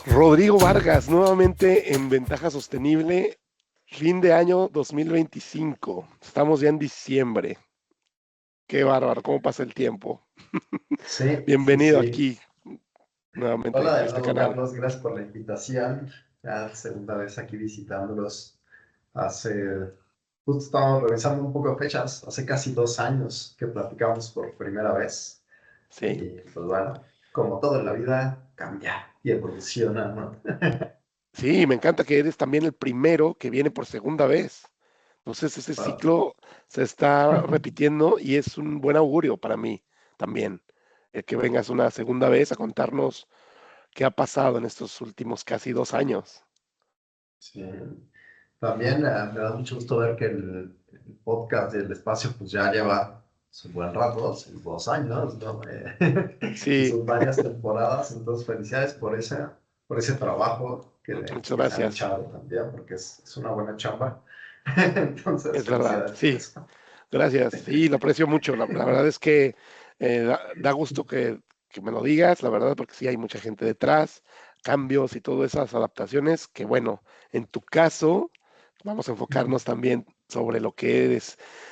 Rodrigo Vargas, nuevamente en Ventaja Sostenible, fin de año 2025. Estamos ya en diciembre. Qué bárbaro, cómo pasa el tiempo. Sí, sí, Bienvenido sí. aquí nuevamente Hola a de este nuevo, canal. Carlos. Gracias por la invitación. Ya segunda vez aquí visitándolos. Hace, justo estábamos revisando un poco de fechas. Hace casi 2 años que platicamos por primera vez. Sí, Y pues bueno, como todo en la vida, cambia y evoluciona, ¿no? sí, me encanta que eres también el primero que viene por segunda vez. Entonces ese Bueno, ciclo se está repitiendo y es un buen augurio para mí también. El que vengas una segunda vez a contarnos qué ha pasado en estos últimos casi 2 años. sí. También me da mucho gusto ver que el podcast del espacio pues ya lleva su buen rato, sus 2 años, ¿no? Y Sí, sus varias temporadas. Entonces, felicidades por ese trabajo muchas que se han gracias. echado también, porque es una buena chamba. Entonces, Es verdad, felicidades por sí. eso. Gracias, sí, lo aprecio mucho. La verdad es que da gusto que me lo digas, la verdad, porque sí hay mucha gente detrás, cambios y todas esas adaptaciones, que bueno, en tu caso, vamos a enfocarnos también sobre lo que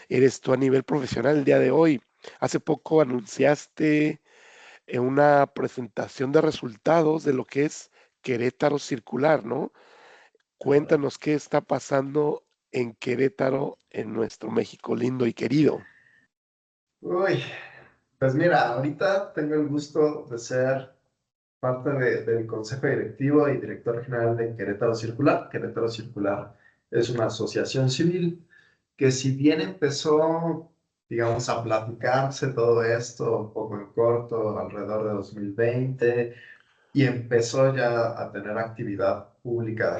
eres tú a nivel profesional el día de hoy. Hace poco anunciaste una presentación de resultados de lo que es Querétaro Circular, ¿no? Cuéntanos qué está pasando en Querétaro, en nuestro México lindo y querido. Uy, pues mira, ahorita tengo el gusto de ser parte del Consejo Directivo y Director General de Querétaro Circular. Querétaro Circular es una asociación civil que si bien empezó, digamos, a platicarse todo esto un poco en corto, alrededor de 2020, y empezó ya a tener actividad pública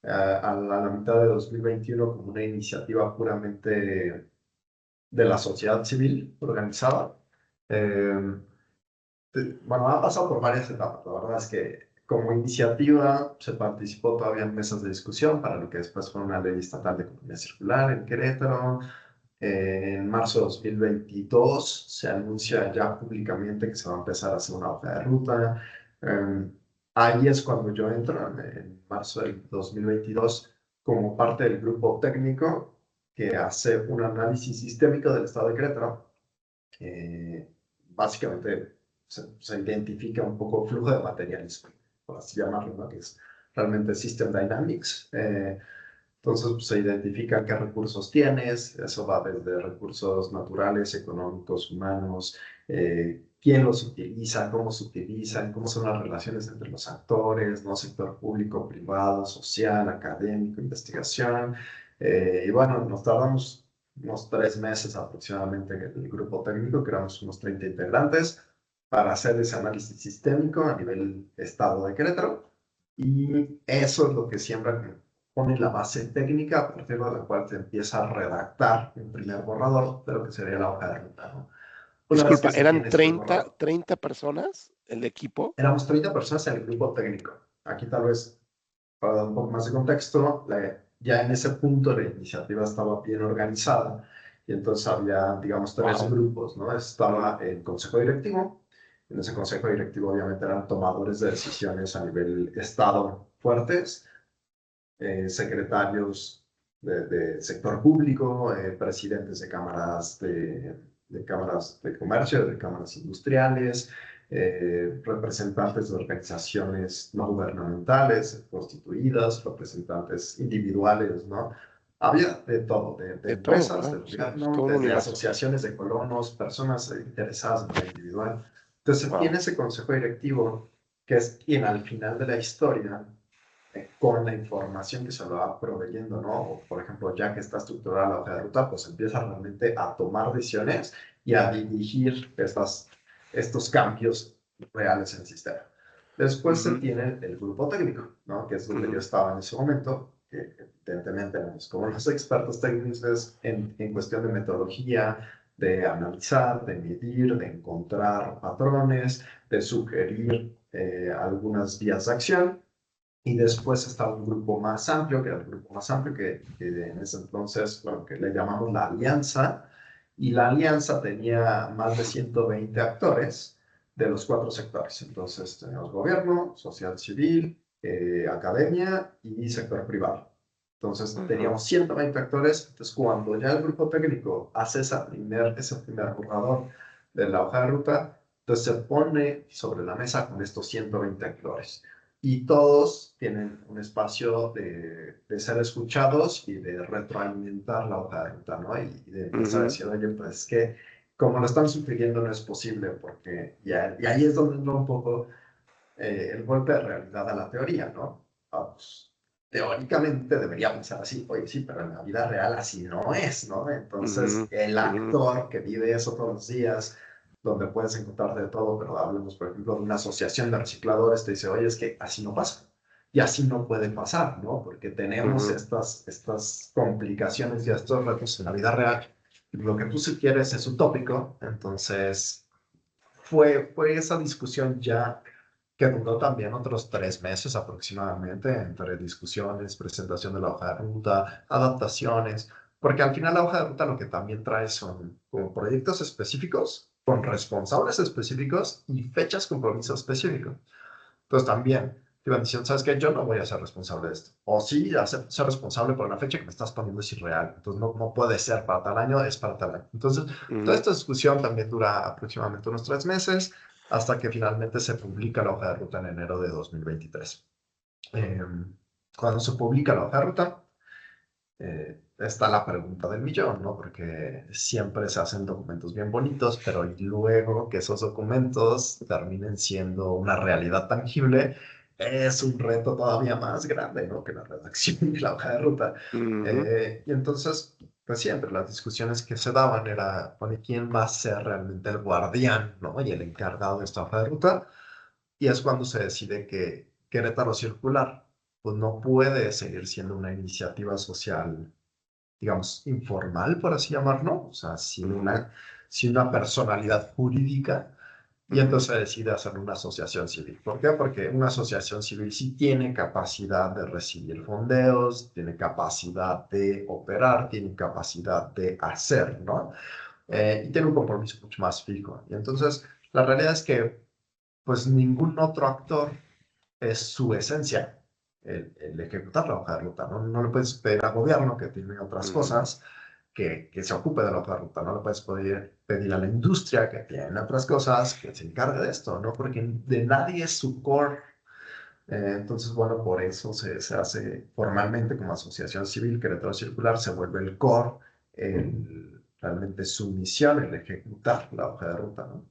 a la mitad de 2021 como una iniciativa puramente de la sociedad civil organizada. Eh, bueno, ha pasado por varias etapas. La verdad es que como iniciativa se participó todavía en mesas de discusión para lo que después fue una ley estatal de economía circular en Querétaro. En marzo de 2022 se anuncia ya públicamente que se va a empezar a hacer una hoja de ruta. Eh, Ahí es cuando yo entro, en marzo del 2022, como parte del grupo técnico que hace un análisis sistémico del estado de Querétaro, que básicamente se identifica un poco flujo de materiales, por así llamarlo, ¿no? Que es realmente System Dynamics. Entonces, pues, se identifica qué recursos tienes, eso va desde recursos naturales, económicos, humanos, quién los utiliza, cómo se utilizan, cómo son las relaciones entre los actores, ¿no? Sector público, privado, social, académico, investigación. Y bueno, nos tardamos unos 3 meses aproximadamente en el grupo técnico, que éramos unos 30 integrantes, para hacer ese análisis sistémico a nivel estado de Querétaro. Y eso es lo que siembra, pone la base técnica a partir de la cual se empieza a redactar un primer borrador de lo que sería la hoja de ruta, ¿no? Una vez Disculpa, que se ¿eran tiene este 30, borrador, 30 personas el equipo? éramos 30 personas en el grupo técnico. Aquí tal vez, para dar un poco más de contexto, ya en ese punto la iniciativa estaba bien organizada y entonces había, digamos, tres Wow. grupos, ¿no? Estaba el consejo directivo. En ese consejo directivo obviamente eran tomadores de decisiones a nivel estado fuertes, secretarios de sector público, presidentes de cámaras de comercio, de cámaras industriales, representantes de organizaciones no gubernamentales constituidas, representantes individuales, ¿no? Había de todo, de De todo, empresas, de wow, sí, es gobierno, todo un desde universo. asociaciones de colonos, personas interesadas en lo individual. Entonces, Wow. tiene ese consejo directivo que es quien al final de la historia, con la información que se lo va proveyendo, ¿no? O, por ejemplo, ya que está estructurada la hoja de ruta, pues empieza realmente a tomar decisiones y a dirigir estos cambios reales en el sistema. Después se Ujú, tiene el grupo técnico, ¿no? Que es donde yo ujú. estaba en ese momento, que evidentemente éramos como los expertos técnicos en cuestión de metodología, de analizar, de medir, de encontrar patrones, de sugerir algunas vías de acción. Y después estaba un grupo más amplio, que era el grupo más amplio que en ese entonces, bueno, que le llamamos la Alianza, y la alianza tenía más de 120 actores de los 4 sectores. Entonces teníamos gobierno, sociedad civil, academia y sector privado. Entonces Ujú, teníamos 120 actores. Entonces cuando ya el grupo técnico hace ese primer borrador de la hoja de ruta, entonces se pone sobre la mesa con estos 120 actores y todos tienen un espacio de ser escuchados y de retroalimentar la hoja de ruta, ¿no? Y de empezar a ujú, decir, oye, pues es que como lo están sugiriendo no es posible, porque ya, y ahí es donde entra un poco el golpe de realidad a la teoría, ¿no? Pues, teóricamente debería pensar así, oye, sí, pero en la vida real así no es, ¿no? Entonces, ujú, el ujú, actor que vive eso todos los días, donde puedes encontrar de todo, pero hablemos, por ejemplo, de una asociación de recicladores, te dice, oye, es que así no pasa. Y así no puede pasar, ¿no? Porque tenemos ujú, estas complicaciones y estos retos en la vida real. Y lo que tú sí quieres es utópico, entonces fue esa discusión ya que duró también otros 3 meses aproximadamente, entre discusiones, presentación de la hoja de ruta, adaptaciones, porque al final la hoja de ruta lo que también trae son como proyectos específicos, con responsables específicos y fechas compromiso específicos. Entonces también te iban diciendo, ¿sabes qué? Yo no voy a ser responsable de esto. O sí, ser responsable por la fecha que me estás poniendo es irreal. Entonces no puede ser para tal año, es para tal año. Entonces, toda ujú, esta discusión también dura aproximadamente unos 3 meses hasta que finalmente se publica la hoja de ruta en enero de 2023. Eh, Cuando se publica la hoja de ruta, está la pregunta del millón, ¿no? Porque siempre se hacen documentos bien bonitos, pero y luego que esos documentos terminen siendo una realidad tangible, es un reto todavía más grande, ¿no? Que la redacción de la hoja de ruta. ujú, Y entonces, pues siempre las discusiones que se daban era, bueno, ¿quién va a ser realmente el guardián, ¿no? Y el encargado de esta hoja de ruta. Y es cuando se decide que Querétaro Circular, pues no puede seguir siendo una iniciativa social, digamos, informal, por así llamarlo, o sea, ujú, sin una personalidad jurídica, y ujú, entonces decide hacer una asociación civil. ¿Por qué? Porque una asociación civil sí tiene capacidad de recibir fondeos, tiene capacidad de operar, tiene capacidad de hacer, ¿no? Y tiene un compromiso mucho más fijo. Y entonces, la realidad es que, pues, ningún otro actor es su esencia, el ejecutar la hoja de ruta. No le puedes pedir al gobierno que tiene otras ujú, cosas que se ocupe de la hoja de ruta. No le puedes pedir a la industria que tiene otras cosas que se encargue de esto, ¿no? Porque de nadie es su core. Entonces, bueno, por eso se hace formalmente como asociación civil. Querétaro Circular se vuelve el core, realmente su misión, el ejecutar la hoja de ruta, ¿no?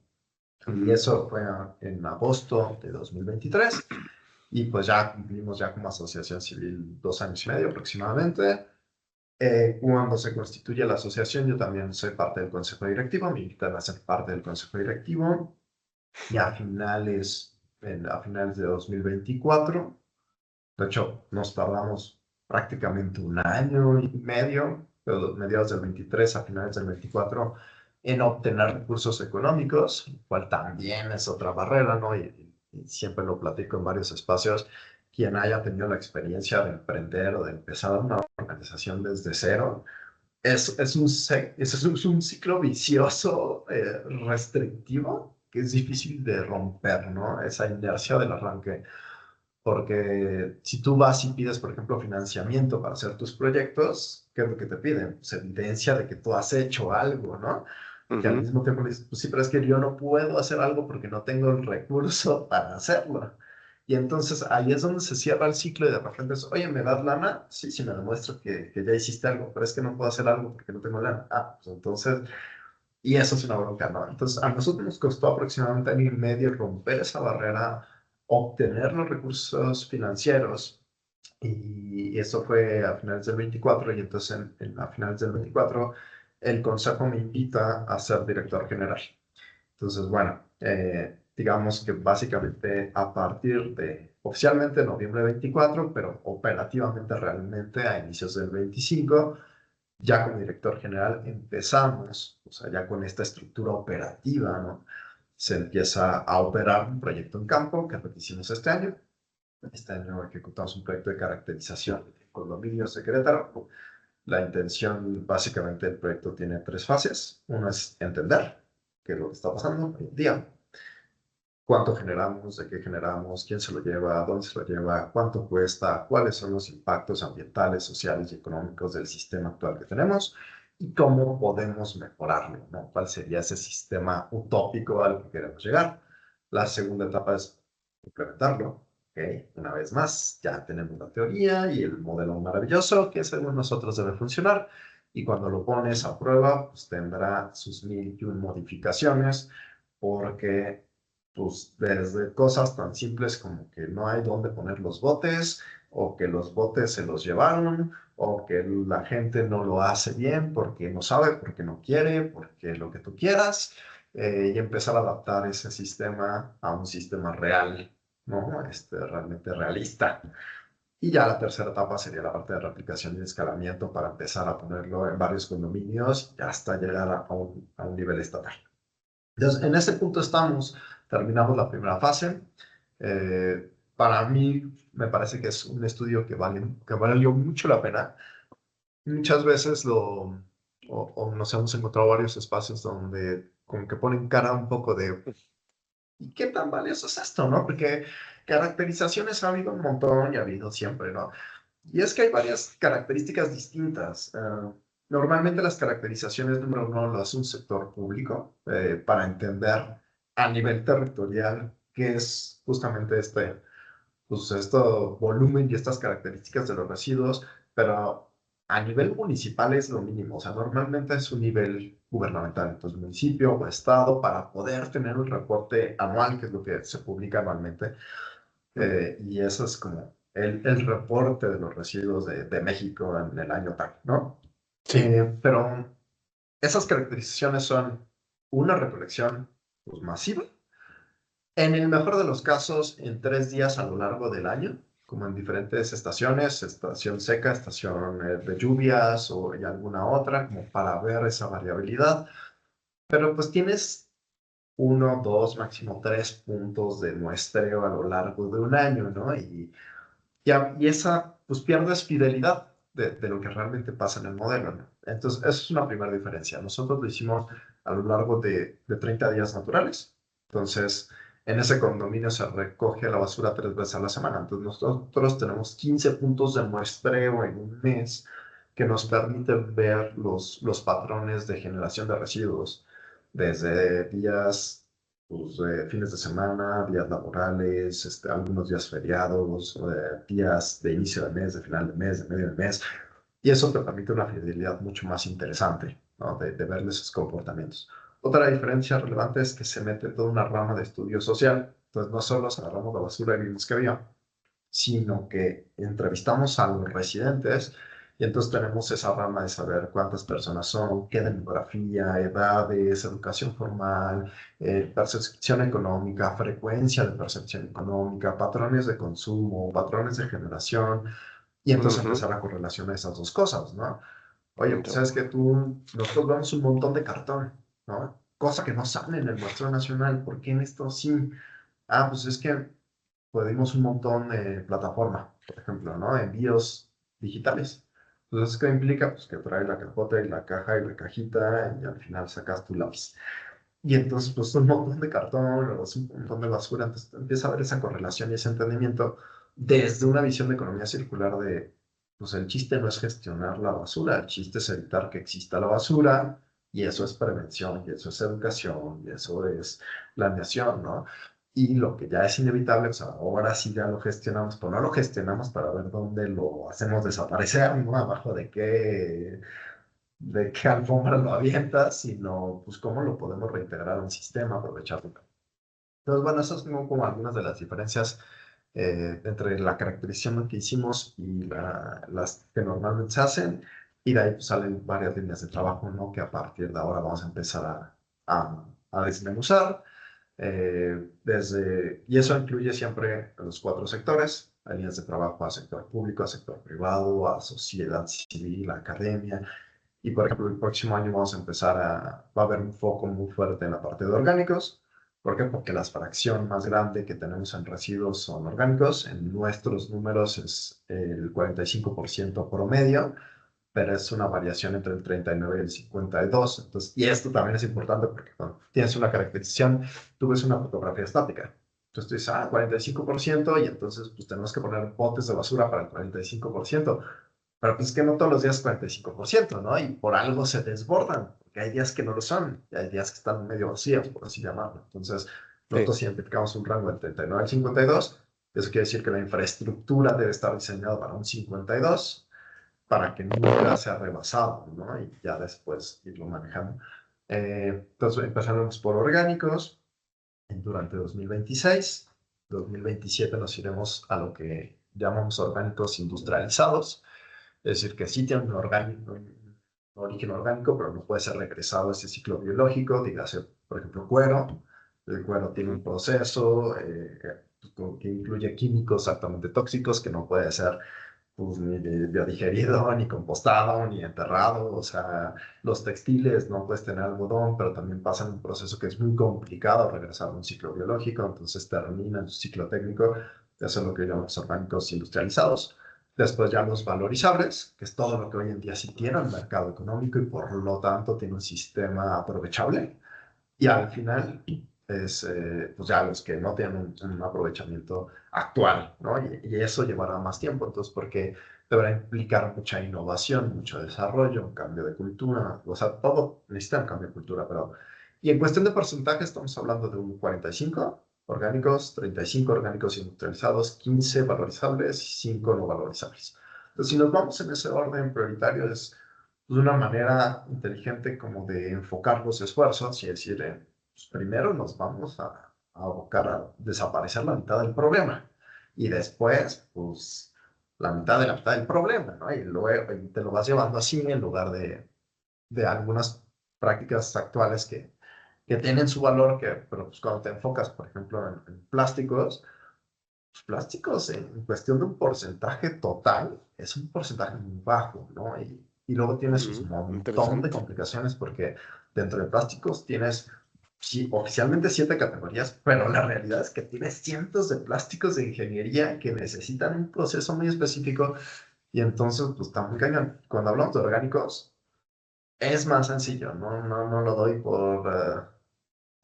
Y ujú, eso fue en agosto de 2023. Y pues ya cumplimos ya como asociación civil 2 años y medio aproximadamente. Cuando se constituye la asociación, yo también soy parte del consejo directivo, me invitan a ser parte del consejo directivo. Y a finales de 2024, de hecho, nos tardamos prácticamente un año y medio, de mediados del 23 a finales del 24, en obtener recursos económicos, lo cual también es otra barrera, ¿no? Y siempre lo platico en varios espacios. Quien haya tenido la experiencia de emprender o de empezar una organización desde cero, es un ciclo vicioso, restrictivo, que es difícil de romper, ¿no? Esa inercia del arranque. Porque si tú vas y pides, por ejemplo, financiamiento para hacer tus proyectos, ¿qué es lo que te piden? Pues evidencia de que tú has hecho algo, ¿no? Que al ujú, mismo tiempo le dices, pues sí, pero es que yo no puedo hacer algo porque no tengo el recurso para hacerlo. Y entonces ahí es donde se cierra el ciclo y de repente es, oye, ¿me das lana? Sí, sí, me demuestro que ya hiciste algo, pero es que no puedo hacer algo porque no tengo lana. Ah, pues entonces, y eso es una bronca, ¿no? Entonces, a nosotros nos costó aproximadamente año y medio romper esa barrera, obtener los recursos financieros, y eso fue a finales del 24, y entonces a finales del 24 el consejo me invita a ser director general. Entonces, bueno, digamos que básicamente a partir de oficialmente noviembre 24, pero operativamente realmente a inicios del 25, ya como director general empezamos, o sea, ya con esta estructura operativa, ¿no? Se empieza a operar un proyecto en campo, que es lo que hicimos este año. Este año ejecutamos un proyecto de caracterización de condominios de Querétaro, La intención, básicamente, del proyecto tiene tres fases. Una es entender qué es lo que está pasando hoy en día, cuánto generamos, de qué generamos, quién se lo lleva, dónde se lo lleva, cuánto cuesta, cuáles son los impactos ambientales, sociales y económicos del sistema actual que tenemos y cómo podemos mejorarlo, ¿no? ¿Cuál sería ese sistema utópico al que queremos llegar? La segunda etapa es implementarlo. ¿Ok? Una vez más, ya tenemos la teoría y el modelo maravilloso que según nosotros debe funcionar. Y cuando lo pones a prueba, pues tendrá sus mil y un modificaciones, porque pues desde cosas tan simples como que no hay dónde poner los botes, o que los botes se los llevaron, o que la gente no lo hace bien porque no sabe, porque no quiere, porque lo que tú quieras, y empezar a adaptar ese sistema a un sistema real, ¿no? Realmente realista. Y ya la tercera etapa sería la parte de replicación y escalamiento para empezar a ponerlo en varios condominios y hasta llegar a un nivel estatal. Entonces, en ese punto estamos, terminamos la primera fase. Para mí, me parece que es un estudio que valió mucho la pena. Muchas veces o nos hemos encontrado varios espacios donde como que ponen cara un poco de, ¿y qué tan valioso es esto, no? Porque caracterizaciones ha habido un montón y ha habido siempre, ¿no? Y es que hay varias características distintas. Normalmente las caracterizaciones, número uno, lo hace un sector público para entender a nivel territorial qué es justamente pues, volumen y estas características de los residuos, pero a nivel municipal es lo mínimo. O sea, normalmente es un nivel gubernamental, entonces municipio o estado, para poder tener un reporte anual, que es lo que se publica anualmente, y eso es como el reporte de los residuos de México en el año tal, ¿no? Sí, Pero esas caracterizaciones son una recolección pues, masiva, en el mejor de los casos, en 3 días a lo largo del año, como en diferentes estaciones, estación seca, estación de lluvias y alguna otra, como para ver esa variabilidad. Pero pues tienes uno, dos, máximo 3 puntos de muestreo a lo largo de un año, ¿no? Y esa, pues pierdes fidelidad de lo que realmente pasa en el modelo, ¿no? Entonces, esa es una primera diferencia. Nosotros lo hicimos a lo largo de 30 días naturales. Entonces, en ese condominio se recoge la basura 3 veces a la semana. Entonces, nosotros tenemos 15 puntos de muestreo en un mes que nos permiten ver los patrones de generación de residuos desde días pues, fines de semana, días laborales, algunos días feriados, días de inicio de mes, de final de mes, de medio de mes. Y eso te permite una fidelidad mucho más interesante, ¿no? De verle esos comportamientos. Otra diferencia relevante es que se mete toda una rama de estudio social. Entonces, no solo agarramos la basura y vimos que había, sino que entrevistamos a los residentes y entonces tenemos esa rama de saber cuántas personas son, qué demografía, edades, educación formal, percepción económica, frecuencia de percepción económica, patrones de consumo, patrones de generación, y entonces ujú, empezar a correlacionar esas dos cosas, ¿no? Oye, pues entiendo. sabes que nosotros vemos un montón de cartón, ¿no? Cosa que no sale en el muestreo nacional, ¿por qué en esto sí? Ah, pues es que pedimos un montón de plataforma, por ejemplo, ¿no? Envíos digitales. Entonces, ¿qué implica? Pues que trae la capota y la caja y la cajita y al final sacas tu lápiz. Y entonces, pues un montón de cartón, luego es un montón de basura. Entonces, empieza a haber esa correlación y ese entendimiento desde una visión de economía circular de, pues el chiste no es gestionar la basura, el chiste es evitar que exista la basura y eso es prevención y eso es educación y eso es planeación, ¿no? Y lo que ya es inevitable, o sea, ahora sí ya lo gestionamos, pero no lo gestionamos para ver dónde lo hacemos desaparecer, ¿no? Abajo de qué alfombra lo avientas, sino pues cómo lo podemos reintegrar a un sistema, aprovecharlo. Entonces, bueno, esas son como algunas de las diferencias entre la caracterización que hicimos y las que normalmente se hacen, y de ahí pues, salen varias líneas de trabajo, ¿no? Que a partir de ahora vamos a empezar a desmenuzar. Y eso incluye siempre los 4 sectores, líneas de trabajo a sector público, a sector privado, a sociedad civil, a academia. Y por ejemplo, el próximo año va a haber un foco muy fuerte en la parte de orgánicos. ¿Por qué? Porque la fracción más grande que tenemos en residuos son orgánicos. En nuestros números es el 45% promedio, pero es una variación entre el 39 y el 52. Entonces, y esto también es importante porque cuando tienes una caracterización, tú ves una fotografía estática. Entonces tú dices, 45%, y entonces pues tenemos que poner botes de basura para el 45%. Pero pues que no todos los días 45%, ¿no? Y por algo se desbordan, porque hay días que no lo son, y hay días que están medio vacíos, por así llamarlo. Entonces, Sí, nosotros identificamos un rango del 39 al 52. Eso quiere decir que la infraestructura debe estar diseñada para un 52 para que nunca sea rebasado, ¿no? Y ya después irlo manejando. Entonces empezaremos por orgánicos durante 2026. 2027 nos iremos a lo que llamamos orgánicos industrializados, es decir, que sí tiene un origen orgánico, pero no puede ser regresado a ese ciclo biológico, dígase, por ejemplo, cuero. El cuero tiene un proceso que incluye químicos altamente tóxicos que no puede ser pues, ni biodigerido, ni compostado, ni enterrado. O sea, los textiles no puedes tener algodón, pero también pasan un proceso que es muy complicado regresar a un ciclo biológico, entonces termina en su ciclo técnico. Eso es lo que llamamos orgánicos industrializados. Después ya los valorizables, que es todo lo que hoy en día sí tiene un mercado económico y por lo tanto tiene un sistema aprovechable. Y al final es pues ya los que no tienen un aprovechamiento actual, ¿no? Y eso llevará más tiempo, entonces porque deberá implicar mucha innovación, mucho desarrollo, un cambio de cultura, o sea, todo necesita un cambio de cultura, pero... Y en cuestión de porcentaje estamos hablando de un 45 orgánicos, 35 orgánicos industrializados, 15 valorizables y 5 no valorizables. Entonces, si nos vamos en ese orden prioritario, es una manera inteligente como de enfocar los esfuerzos y decir, pues primero nos vamos a abocar a desaparecer la mitad del problema y después, pues, la mitad del problema, ¿no? Y luego y te lo vas llevando así en lugar de algunas prácticas actuales que tienen su valor, pero pues cuando te enfocas, por ejemplo, en plásticos, los plásticos en cuestión de un porcentaje total es un porcentaje muy bajo, ¿no? Y luego tiene sus montón de interesante. complicaciones porque dentro de plásticos tienes sí, oficialmente 7 categorías, pero la realidad es que tienes cientos de plásticos de ingeniería que necesitan un proceso muy específico y entonces pues está muy cañón. Cuando hablamos de orgánicos es más sencillo, no lo doy por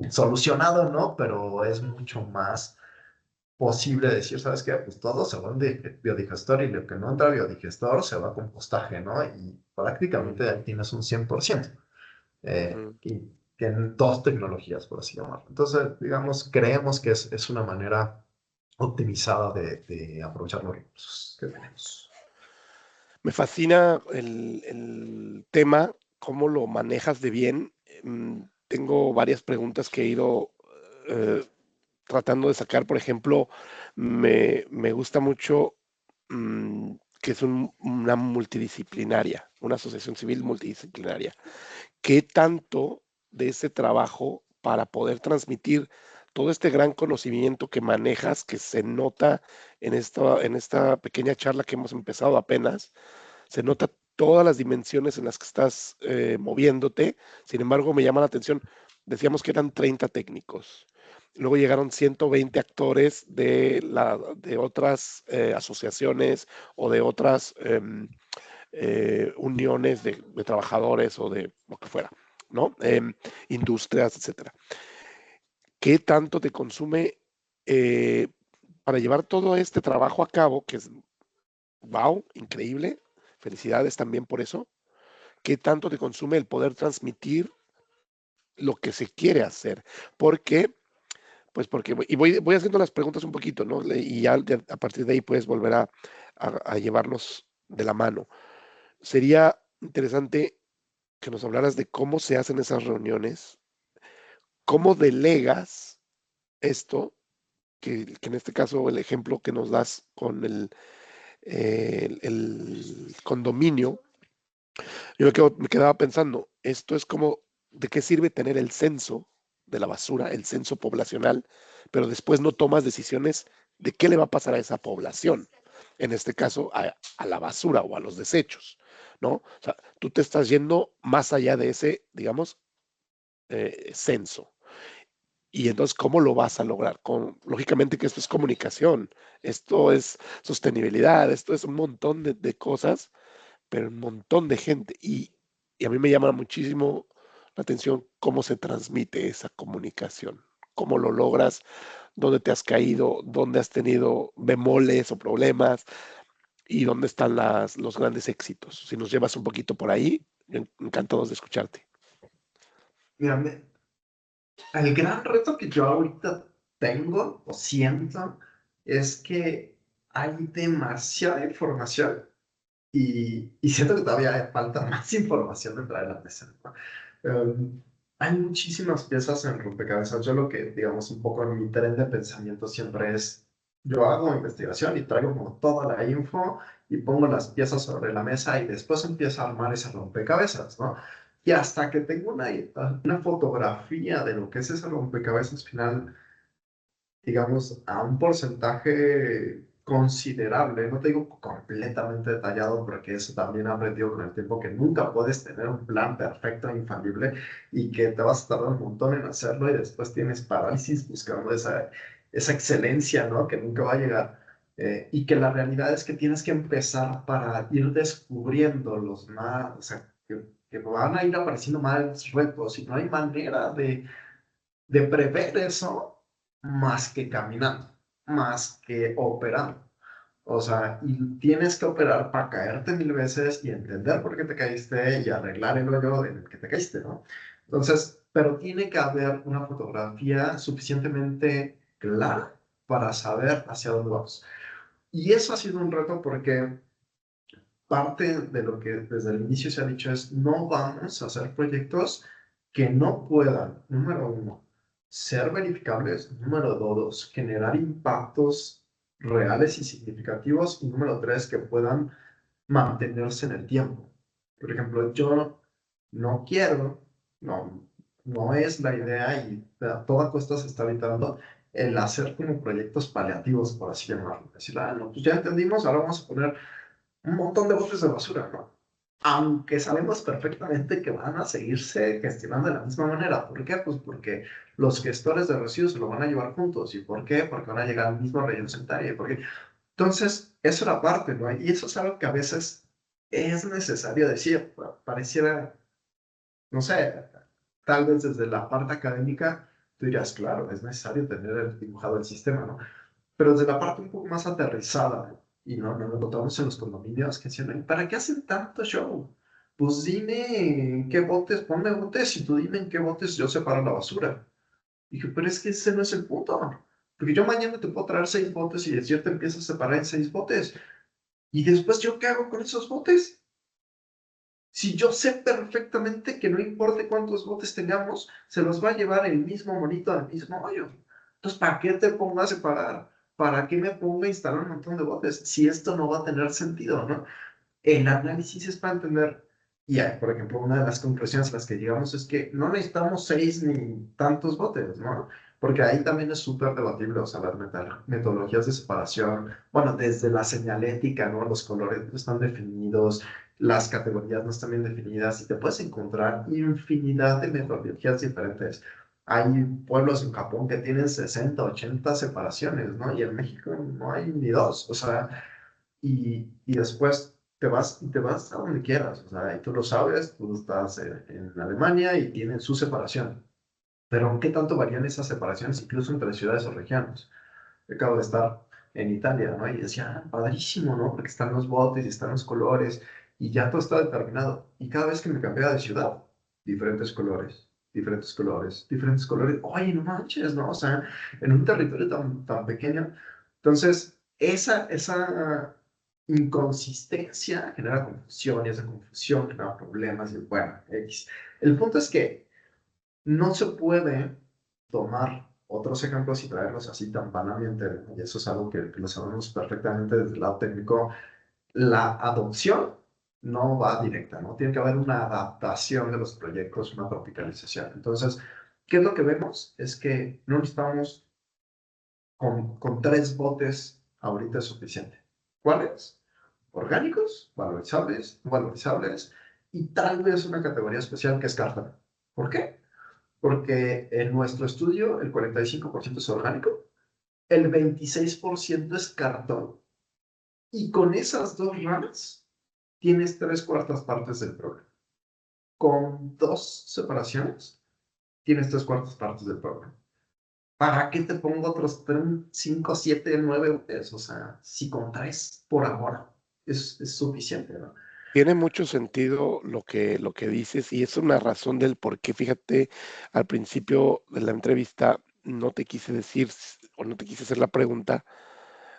solucionado, ¿no? Pero es mucho más posible decir, ¿sabes qué? Pues todo se va a un biodigestor y lo que no entra a biodigestor se va a compostaje, ¿no? Y prácticamente ahí tienes un 100%. Y tienen dos tecnologías, por así llamarlo. Entonces, digamos, creemos que es una manera optimizada de aprovechar los recursos que tenemos. Me fascina el tema, cómo lo manejas de bien. Tengo varias preguntas que he ido eh, tratando de sacar. Por ejemplo, me gusta mucho que es una multidisciplinaria, una asociación civil multidisciplinaria. ¿Qué tanto de ese trabajo para poder transmitir todo este gran conocimiento que manejas, que se nota en esta pequeña charla que hemos empezado apenas, se nota todas las dimensiones en las que estás moviéndote? Sin embargo, me llama la atención, decíamos que eran 30 técnicos. Luego llegaron 120 actores de otras asociaciones o de otras uniones de trabajadores o de lo que fuera, ¿no? Industrias, etcétera. ¿Qué tanto te consume eh, para llevar todo este trabajo a cabo, que es, wow, increíble? Felicidades también por eso. ¿Qué tanto te consume el poder transmitir lo que se quiere hacer? Porque, pues porque, y voy haciendo las preguntas un poquito, ¿no? Y ya a partir de ahí puedes volver a llevarnos de la mano. Sería interesante que nos hablaras de cómo se hacen esas reuniones, cómo delegas esto, que en este caso el ejemplo que nos das con el condominio, yo me quedaba pensando, esto es como, ¿de qué sirve tener el censo de la basura, el censo poblacional, pero después no tomas decisiones de qué le va a pasar a esa población? En este caso, a la basura o a los desechos, ¿no? O sea, tú te estás yendo más allá de ese, digamos, censo. Y entonces, ¿cómo lo vas a lograr? Lógicamente que esto es comunicación, esto es sostenibilidad, esto es un montón de cosas, pero un montón de gente. Y a mí me llama muchísimo la atención cómo se transmite esa comunicación, cómo lo logras, dónde te has caído, dónde has tenido bemoles o problemas y dónde están los grandes éxitos. Si nos llevas un poquito por ahí, encantados de escucharte. Mira, el gran reto que yo ahorita tengo o siento es que hay demasiada información y siento que todavía falta más información dentro de la mesa, ¿no? Hay muchísimas piezas en rompecabezas. Yo lo que, digamos, un poco en mi tren de pensamiento siempre es, yo hago investigación y traigo como toda la info y pongo las piezas sobre la mesa y después empiezo a armar ese rompecabezas, ¿no? Y hasta que tengo una fotografía de lo que es ese rompecabezas final, digamos, a un porcentaje considerable, no te digo completamente detallado, porque eso también he aprendido con el tiempo, que nunca puedes tener un plan perfecto e infalible y que te vas a tardar un montón en hacerlo y después tienes parálisis buscando esa excelencia, ¿no? Que nunca va a llegar. Y que la realidad es que tienes que empezar para ir descubriendo los más, o sea, que van a ir apareciendo más retos y no hay manera de prever eso más que caminando, más que operando. O sea, y tienes que operar para caerte 1000 veces y entender por qué te caíste y arreglar el hoyo en el que te caíste, ¿no? Entonces, pero tiene que haber una fotografía suficientemente clara para saber hacia dónde vamos. Y eso ha sido un reto porque parte de lo que desde el inicio se ha dicho es no vamos a hacer proyectos que no puedan, número uno, ser verificables, número dos, generar impactos reales y significativos, y número tres, que puedan mantenerse en el tiempo. Por ejemplo, yo no quiero, no, no es la idea y a toda costa se está evitando el hacer como proyectos paliativos, por así llamarlo. Decir, ah, no, pues ya entendimos, ahora vamos a poner un montón de botes de basura, ¿no? Aunque sabemos perfectamente que van a seguirse gestionando de la misma manera. ¿Por qué? Pues porque los gestores de residuos se lo van a llevar juntos. ¿Y por qué? Porque van a llegar al mismo relleno sanitario. ¿Por qué? Entonces, eso era parte, ¿no? Y eso es algo que a veces es necesario decir. Pareciera, no sé, tal vez desde la parte académica, tú dirías, claro, es necesario tener dibujado el sistema, ¿no? Pero desde la parte un poco más aterrizada, y no nos encontramos en los condominios que decían, ¿para qué hacen tanto show? Pues dime en qué botes, ponme botes y tú dime en qué botes yo separo la basura. Dije, pero es que ese no es el punto. Porque yo mañana te puedo traer 6 botes y decirte empiezas a separar en 6 botes. Y después, ¿yo qué hago con esos botes? Si yo sé perfectamente que no importa cuántos botes tengamos, se los va a llevar el mismo monito al mismo hoyo. Entonces, ¿para qué te pongo a separar? ¿Para qué me pongo a instalar un montón de botes? Si esto no va a tener sentido, ¿no? El análisis es para entender, y por ejemplo, una de las conclusiones a las que llegamos es que no necesitamos 6 ni tantos botes, ¿no? Porque ahí también es súper debatible, o sea, las metodologías de separación, bueno, desde la señalética, ¿no? Los colores no están definidos, las categorías no están bien definidas, y te puedes encontrar infinidad de metodologías diferentes. Hay pueblos en Japón que tienen 60, 80 separaciones, ¿no? Y en México no hay ni dos, o sea, y después te vas a donde quieras, o sea, y tú lo sabes, tú estás en Alemania y tienen su separación, pero ¿qué tanto varían esas separaciones incluso entre ciudades o regiones? Yo acabo de estar en Italia, ¿no? Y decía, ah, padrísimo, ¿no? Porque están los botes y están los colores y ya todo está determinado. Y cada vez que me cambiaba de ciudad, diferentes colores, diferentes colores, diferentes colores. Oye, no manches, ¿no? O sea, en un territorio tan pequeño. Entonces, esa inconsistencia genera confusión y esa confusión genera problemas y bueno, X. El punto es que no se puede tomar otros ejemplos y traerlos así tan vanamente, ¿no? Y eso es algo que lo sabemos perfectamente desde el lado técnico. La adopción no va directa, ¿no? Tiene que haber una adaptación de los proyectos, una tropicalización. Entonces, ¿qué es lo que vemos? Es que no necesitamos con 3 botes ahorita es suficiente. ¿Cuáles? Orgánicos, valorizables, no valorizables y tal vez una categoría especial que es cartón. ¿Por qué? Porque en nuestro estudio el 45% es orgánico, el 26% es cartón, y con esas dos ramas tienes 3/4 partes del problema. Con 2 separaciones, tienes 3/4 partes del problema. ¿Para qué te pongo otros 5, 7, 9? O sea, si con 3 por ahora es suficiente, ¿no? Tiene mucho sentido lo que dices y es una razón del por qué, fíjate, al principio de la entrevista no te quise decir o no te quise hacer la pregunta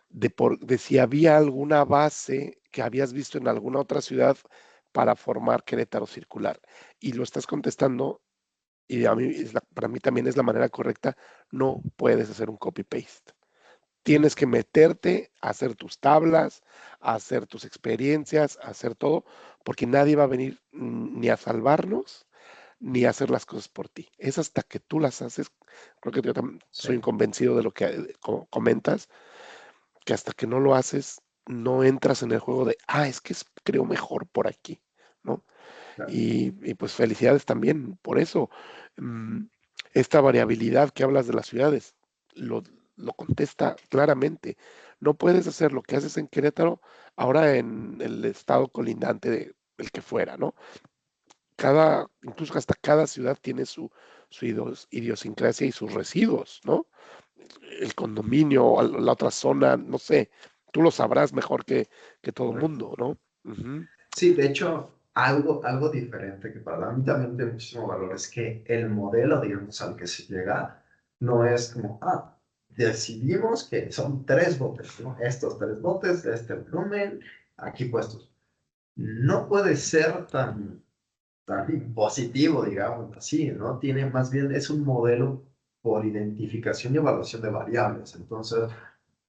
de si había alguna base que habías visto en alguna otra ciudad para formar Querétaro Circular. Y lo estás contestando y a mí para mí también es la manera correcta, no puedes hacer un copy-paste. Tienes que meterte a hacer tus tablas, a hacer tus experiencias, a hacer todo, porque nadie va a venir ni a salvarnos, ni a hacer las cosas por ti. Es hasta que tú las haces, creo que yo también Sí, soy convencido de lo que comentas, que hasta que no lo haces, no entras en el juego de, es que creo mejor por aquí, ¿no? claro, Y pues felicidades también por eso. Mm, Esta variabilidad que hablas de las ciudades lo, lo contesta claramente. No puedes hacer lo que haces en Querétaro ahora en el estado colindante del que fuera, ¿no? Incluso hasta cada ciudad tiene su idiosincrasia y sus residuos, ¿no? El condominio, la otra zona, no sé, tú lo sabrás mejor que todo el correcto. mundo, ¿no? Ujú. Sí, de hecho, algo diferente que para mí también tiene muchísimo valor es que el modelo, digamos, al que se llega, no es como, decidimos que son 3 botes, ¿no? Estos 3 botes de este volumen, aquí puestos. No puede ser tan impositivo, digamos así, ¿no? Tiene más bien, es un modelo por identificación y evaluación de variables. Entonces,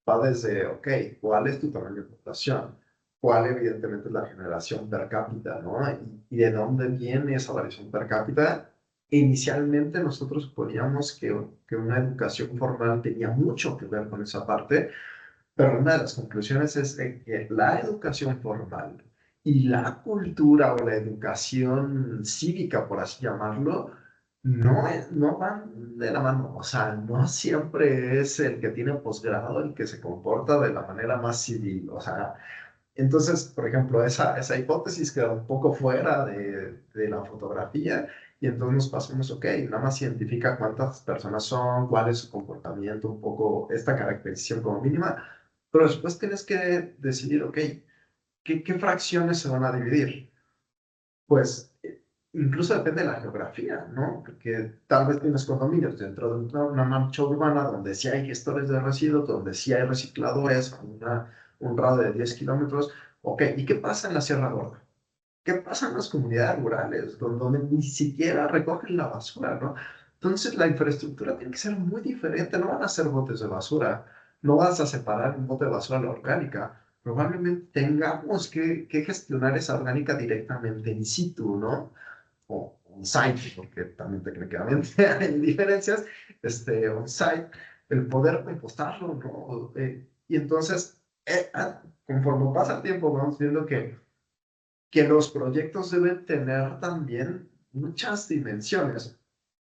va desde, ok, ¿cuál es tu tamaño de población? ¿Cuál evidentemente es la generación per cápita, ¿no? Y de dónde viene esa variación per cápita? Inicialmente nosotros suponíamos que una educación formal tenía mucho que ver con esa parte, pero una de las conclusiones es que la educación formal y la cultura o la educación cívica, por así llamarlo, no van de la mano. O sea, no siempre es el que tiene posgrado el que se comporta de la manera más civil. O sea, entonces, por ejemplo, esa hipótesis queda un poco fuera de la fotografía y entonces nos pasamos, ok, nada más identifica cuántas personas son, cuál es su comportamiento, un poco esta caracterización como mínima, pero después tienes que decidir, ok, ¿qué fracciones se van a dividir? Pues incluso depende de la geografía, ¿no? Porque tal vez tienes condominios dentro de una mancha urbana donde sí hay gestores de residuos, donde sí hay recicladores, con un radio de 10 kilómetros. Ok, ¿y qué pasa en la Sierra Gorda? ¿Qué pasa en las comunidades rurales, donde ni siquiera recogen la basura, ¿no? Entonces la infraestructura tiene que ser muy diferente, no van a ser botes de basura, no vas a separar un bote de basura de la orgánica, probablemente tengamos que gestionar esa orgánica directamente in situ, ¿no? O on-site, porque también técnicamente hay diferencias, on-site, el poder compostarlo, ¿no? Y entonces, conforme pasa el tiempo, vamos viendo que los proyectos deben tener también muchas dimensiones.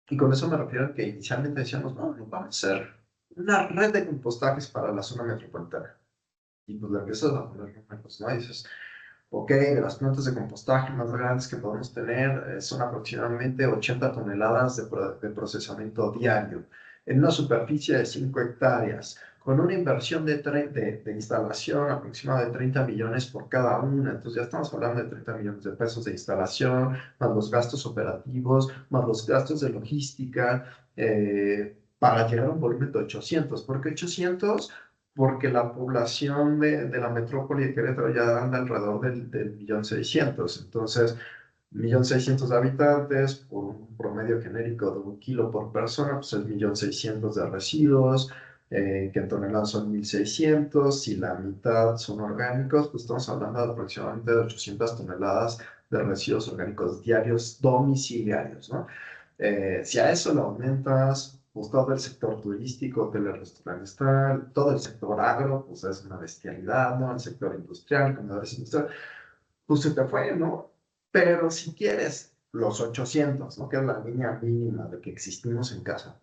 Y con eso me refiero a que inicialmente decíamos, no, no vamos a hacer una red de compostajes para la zona metropolitana. Y pues le empiezas a poner números, ¿no? Y dices, ok, de las plantas de compostaje más grandes que podemos tener son aproximadamente 80 toneladas de procesamiento diario en una superficie de 5 hectáreas, con una inversión de instalación aproximada de 30 millones por cada una. Entonces ya estamos hablando de 30 millones de pesos de instalación, más los gastos operativos, más los gastos de logística, para llegar a un volumen de 800. ¿Por qué 800? Porque la población de la metrópoli de Querétaro ya anda alrededor del 1.600.000. Entonces, 1.600.000 de habitantes por un promedio genérico de 1 kilo por persona, pues es 1.600.000 de residuos, que en toneladas son 1.600. Si la mitad son orgánicos, pues estamos hablando de aproximadamente de 800 toneladas de residuos orgánicos diarios domiciliarios, ¿no? Si a eso le aumentas, pues todo el sector turístico, hoteles, restaurantes, todo el sector agro, pues es una bestialidad, ¿no? El sector industrial, comedores industriales, pues se te fue, ¿no? Pero si quieres los 800, ¿no? Que es la línea mínima de que existimos en casa,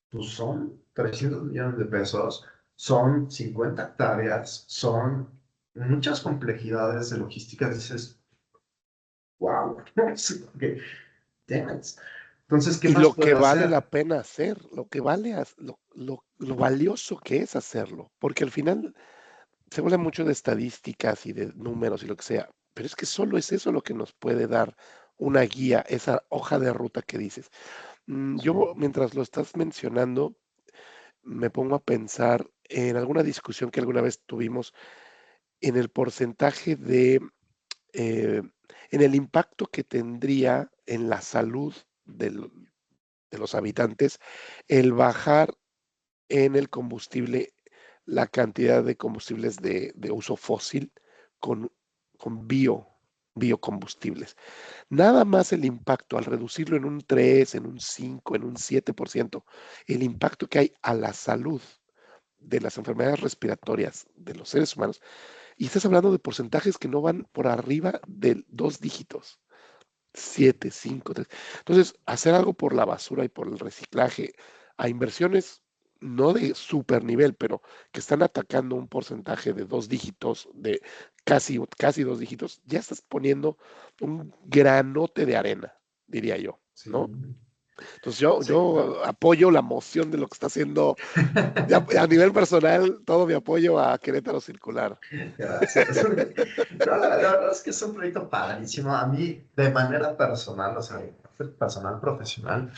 pues son 300 millones de pesos, son 50 hectáreas, son muchas complejidades de logística. Dices, Porque, damn it. Entonces, ¿qué Y más lo puede que vale la hacer? pena hacer, lo que vale, lo valioso que es hacerlo, porque al final se habla mucho de estadísticas y de números y lo que sea, pero es que solo es eso lo que nos puede dar una guía, esa hoja de ruta que dices. Sí, Yo, mientras lo estás mencionando, me pongo a pensar en alguna discusión que alguna vez tuvimos en el porcentaje eh, en el impacto que tendría en la salud de los habitantes el bajar en el combustible la cantidad de combustibles de uso fósil con, con biocombustibles. Nada más el impacto al reducirlo en un 3, en un 5, en un 7%, el impacto que hay a la salud de las enfermedades respiratorias de los seres humanos, y estás hablando de porcentajes que no van por arriba de 2 dígitos, 7, 5, 3. Entonces, hacer algo por la basura y por el reciclaje a inversiones no de super nivel, pero que están atacando un porcentaje de 2 dígitos, de casi 2 dígitos, ya estás poniendo un granote de arena, diría yo, sí, ¿no? Entonces yo, sí, yo claro. apoyo la moción de lo que está haciendo a nivel personal, todo mi apoyo a Querétaro Circular. Gracias. No, la verdad es que es un proyecto padrísimo. A mí, de manera personal, o sea, personal, profesional,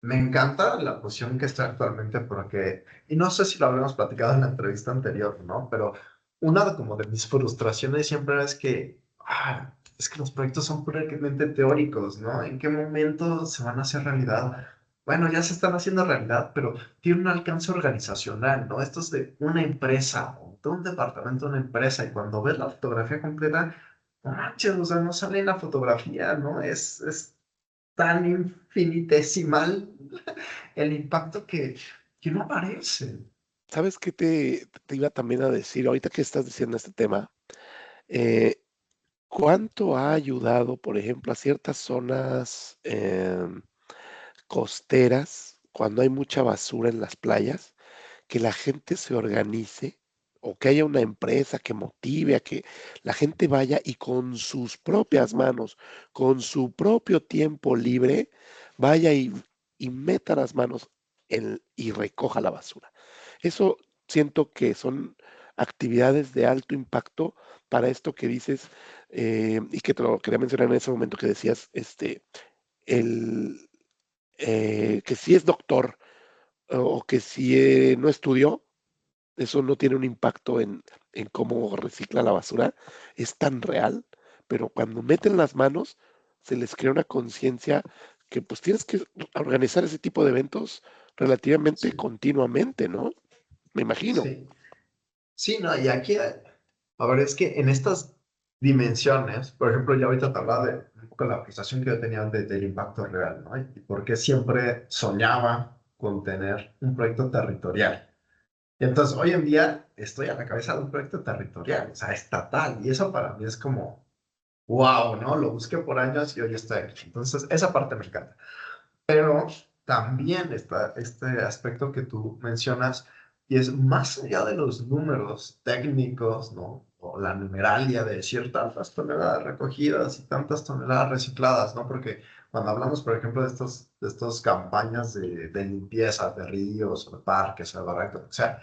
me encanta la posición que está actualmente porque, y no sé si lo habremos platicado en la entrevista anterior, ¿no? Pero una de, como de mis frustraciones siempre es que, es que los proyectos son puramente teóricos, ¿no? ¿En qué momento se van a hacer realidad? Bueno, ya se están haciendo realidad, pero tiene un alcance organizacional, ¿no? Esto es de una empresa, o de un departamento de una empresa, y cuando ves la fotografía completa, no manches, o sea, no sale en la fotografía, ¿no? Es tan infinitesimal el impacto que no aparece. ¿Sabes qué te iba también a decir ahorita que estás diciendo este tema? Eh, ¿Cuánto ha ayudado, por ejemplo, a ciertas zonas costeras, cuando hay mucha basura en las playas, que la gente se organice o que haya una empresa que motive a que la gente vaya y con sus propias manos, con su propio tiempo libre, vaya y meta las manos y recoja la basura? Eso siento que son actividades de alto impacto para esto que dices, y que te lo quería mencionar en ese momento que decías, el, que si es doctor o que si no estudió, eso no tiene un impacto en cómo recicla la basura, es tan real, pero cuando meten las manos, se les crea una conciencia que pues tienes que organizar ese tipo de eventos relativamente Sí, continuamente, ¿no? Me imagino. sí. Sí, no, y aquí, a ver, es que en estas dimensiones, por ejemplo, yo ahorita te hablaba de un poco la frustración que yo tenía del impacto real, ¿no? Y porque siempre soñaba con tener un proyecto territorial. Y entonces, hoy en día estoy a la cabeza de un proyecto territorial, o sea, estatal, y eso para mí es como, wow, ¿no? Lo busqué por años y hoy estoy aquí. Entonces, esa parte me encanta. Pero también está este aspecto que tú mencionas, y es más allá de los números técnicos, ¿no? O la numeralia de decir tantas toneladas recogidas y tantas toneladas recicladas, ¿no? Porque cuando hablamos, por ejemplo, de estas campañas de limpieza de ríos, o de parques, o de barrancos, o sea,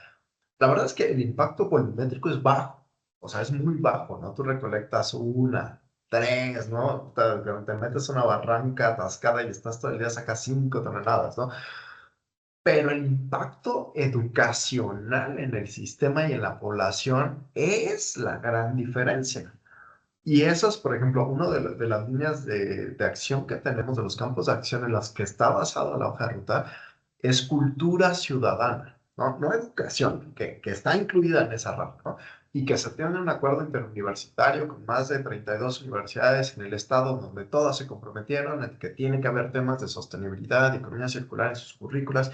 la verdad es que el impacto volumétrico es bajo, o sea, es muy bajo, ¿no? Tú recolectas una, tres, ¿no? Te metes una barranca atascada y estás todo el día, sacas 5 toneladas, ¿no? Pero el impacto educacional en el sistema y en la población es la gran diferencia. Y eso es, por ejemplo, una de las líneas de acción que tenemos, de los campos de acción en las que está basada la hoja de ruta, es cultura ciudadana, ¿no? No educación, que está incluida en esa rama, ¿no? Y que se tiene un acuerdo interuniversitario con más de 32 universidades en el estado, donde todas se comprometieron en que tiene que haber temas de sostenibilidad y economía circular en sus currículas.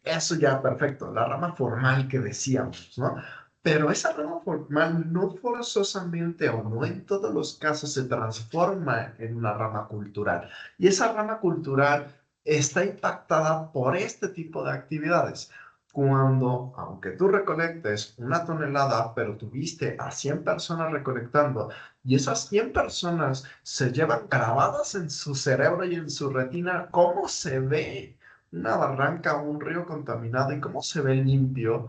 Eso ya, perfecto, la rama formal que decíamos, ¿no? Pero esa rama formal no forzosamente o no en todos los casos se transforma en una rama cultural. Y esa rama cultural está impactada por este tipo de actividades. cuando, aunque tú recolectes 1 tonelada, pero tuviste a 100 personas recolectando, y esas 100 personas se llevan grabadas en su cerebro y en su retina cómo se ve una barranca o un río contaminado y cómo se ve limpio,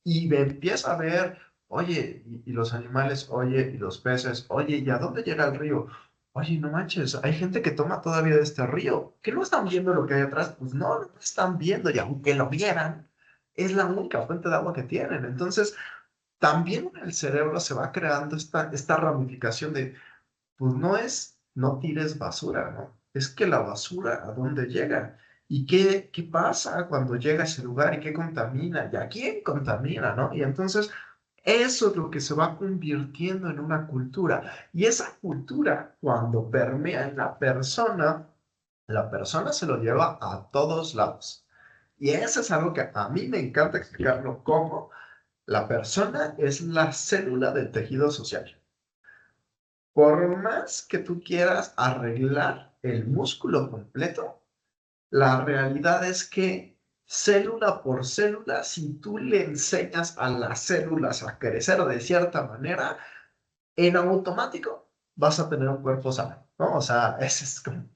y empieza a ver, oye, y los animales, oye, y los peces, oye, ¿y a dónde llega el río? Oye, no manches, hay gente que toma todavía de este río. ¿Que no están viendo lo que hay atrás? Pues no, no lo están viendo, y aunque lo vieran, es la única fuente de agua que tienen. Entonces, también en el cerebro se va creando esta ramificación de, pues no es, no tires basura, ¿no? Es que la basura, ¿a dónde llega? ¿Y qué pasa cuando llega a ese lugar y qué contamina? ¿Y a quién contamina, no? Y entonces, eso es lo que se va convirtiendo en una cultura. Y esa cultura, cuando permea en la persona se lo lleva a todos lados. Y eso es algo que a mí me encanta explicarlo como la persona es la célula del tejido social. Por más que tú quieras arreglar el músculo completo, la realidad es que célula por célula, si tú le enseñas a las células a crecer de cierta manera, en automático vas a tener un cuerpo sano, ¿no? O sea, esa es como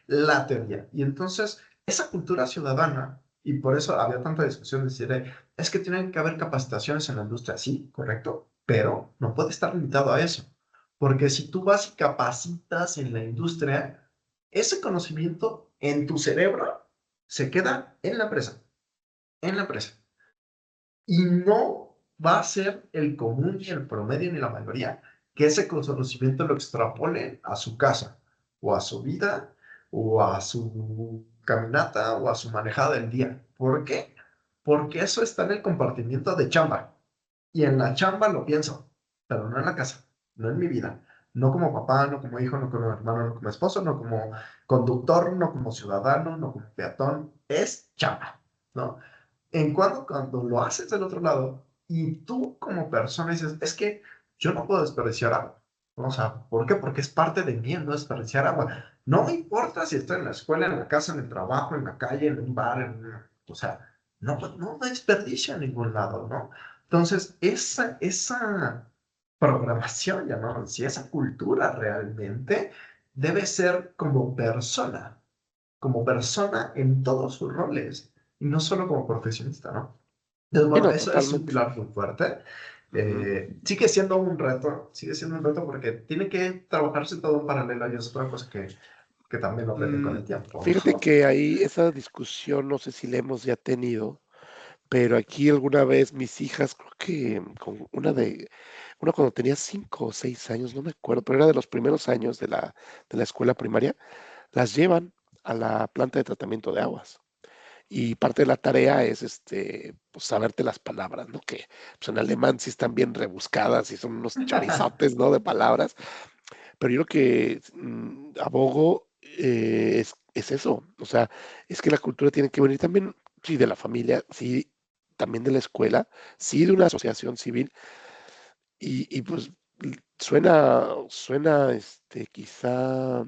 la teoría. Y entonces, esa cultura ciudadana, y por eso había tanta discusión de decir, es que tienen que haber capacitaciones en la industria, sí, correcto, pero no puede estar limitado a eso. Porque si tú vas y capacitas en la industria, ese conocimiento en tu cerebro se queda en la empresa. Y no va a ser el común ni el promedio ni la mayoría que ese conocimiento lo extrapole a su casa o a su vida o a su caminata o a su manejada del día. ¿Por qué? Porque eso está en el compartimiento de chamba. Y en la chamba lo pienso, pero no en la casa, no en mi vida. No como papá, no como hijo, no como hermano, no como esposo, no como conductor, no como ciudadano, no como peatón. Es chamba, ¿no? Cuando lo haces del otro lado y tú como persona dices, es que yo no puedo desperdiciar agua. O sea, ¿por qué? Porque es parte de mí el no desperdiciar agua. No me importa si estoy en la escuela, en la casa, en el trabajo, en la calle, en un bar, o sea, no desperdicio en ningún lado, ¿no? Entonces, esa programación, llamémoslo así, esa cultura realmente debe ser como persona en todos sus roles y no solo como profesionista, ¿no? Entonces, Sí, bueno, no, eso es un totalmente. pilar muy fuerte. Ujú. Sigue siendo un reto porque tiene que trabajarse todo en paralelo y es otra cosa que también lo aprendí con Mm, el tiempo, Fíjate ¿no? que ahí esa discusión, no sé si la hemos ya tenido, pero aquí alguna vez mis hijas, creo que con una cuando tenía 5 o 6 años, no me acuerdo, pero era de los primeros años de la escuela primaria, las llevan a la planta de tratamiento de aguas. Y parte de la tarea es pues, saberte las palabras, ¿no? Que pues, en alemán sí están bien rebuscadas y son unos chorizotes, ¿no? De palabras. Pero yo lo que abogo es eso. O sea, es que la cultura tiene que venir también, sí, de la familia, sí, también de la escuela, sí, de una asociación civil. Y pues suena, quizá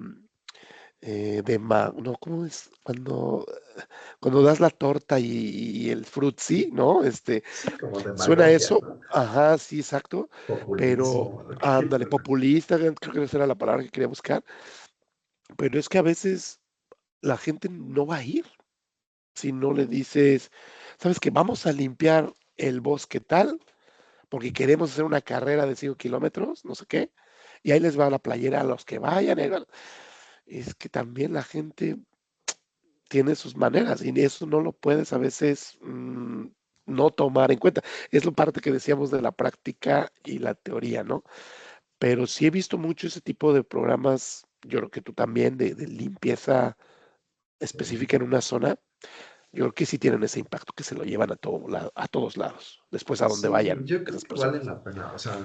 no, ¿cómo es? Cuando das la torta y el frutzi, ¿no? Sí, como Suena demagogia, eso, ¿no? ajá, sí, exacto, pero Populismo, lo que ándale, populista, creo que esa era la palabra que quería buscar, pero es que a veces la gente no va a ir si no le dices, ¿sabes qué? Vamos a limpiar el bosque tal, porque queremos hacer una carrera de 5 kilómetros, no sé qué, y ahí les va la playera a los que vayan. Es que también la gente tiene sus maneras y eso no lo puedes a veces no tomar en cuenta. Es lo parte que decíamos de la práctica y la teoría, ¿no? Pero sí he visto mucho ese tipo de programas, yo creo que tú también, de limpieza específica en una zona. Yo creo que sí tienen ese impacto que se lo llevan a todos lados, después a donde Sí, vayan yo creo esas que vale personas. la pena. O sea,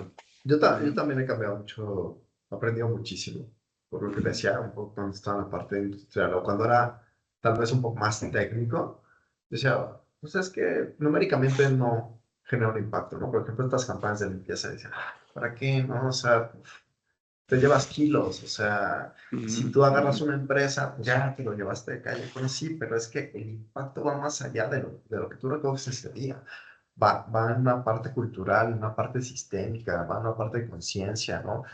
yo Ujú. también he cambiado mucho, he aprendido muchísimo. Por lo que te decía, un poco cuando estaba en la parte industrial o cuando era tal vez un poco más técnico, decía, pues es que numéricamente no genera un impacto, ¿no? Por ejemplo, estas campañas de limpieza, decían, ¿para qué? No, o sea, te llevas kilos, o sea, si Ujú, tú agarras ujú. una empresa, pues ya te lo llevaste de calle, bueno, sí, pero es que el impacto va más allá de lo que tú recoges ese día. Va en una parte cultural, en una parte sistémica, va en una parte de conciencia, ¿no?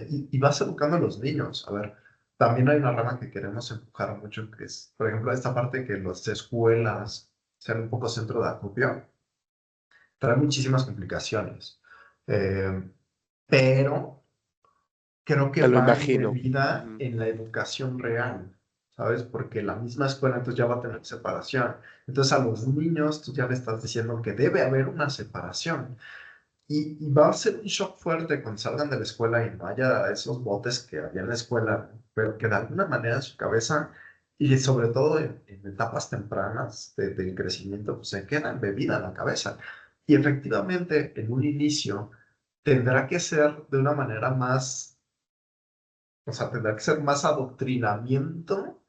Y vas educando a los niños. A ver, también hay una rama que queremos empujar mucho, que es, por ejemplo, esta parte que las escuelas sean un poco centro de acopio, trae muchísimas complicaciones. Eh, pero creo que Me lo va imagino. embebida Ujú. en la educación real, ¿sabes? Porque la misma escuela entonces ya va a tener separación. Entonces a los niños tú ya le estás diciendo que debe haber una separación. Y va a ser un shock fuerte cuando salgan de la escuela y no haya esos botes que había en la escuela, pero que de alguna manera en su cabeza y sobre todo en etapas tempranas del crecimiento, pues se queda embebida en la cabeza. Y efectivamente, en un inicio, tendrá que ser de una manera más, o sea, tendrá que ser más adoctrinamiento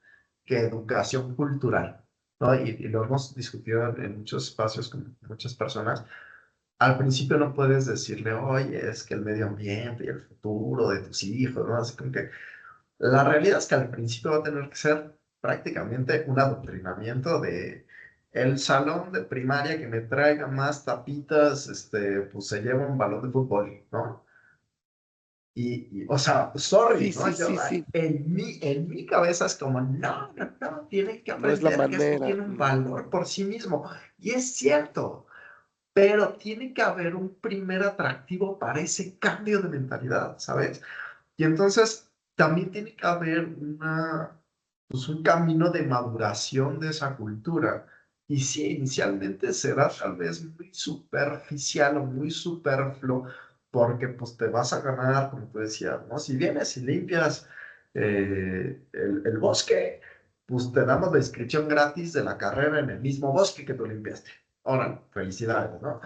que educación cultural, ¿no? Y lo hemos discutido en muchos espacios con muchas personas. Al principio no puedes decirle, oye, es que el medio ambiente y el futuro de tus hijos, ¿no? Así como que la realidad es que al principio va a tener que ser prácticamente un adoctrinamiento de el salón de primaria que me traiga más tapitas, pues se lleva un balón de fútbol, ¿no? O sea, sorry, Sí, ¿no? sí, sí, sí. En mi cabeza es como, no, no, no, tienen que No es la aprender que esto manera. tiene un valor por sí mismo. Y es cierto, pero tiene que haber un primer atractivo para ese cambio de mentalidad, ¿sabes? Y entonces también tiene que haber pues un camino de maduración de esa cultura. Y sí, inicialmente será tal vez muy superficial o muy superfluo, porque pues te vas a ganar, como tú decías, ¿no? Si vienes y limpias el bosque, pues te damos la inscripción gratis de la carrera en el mismo bosque que tú limpiaste. Ahora, felicidades, ¿no?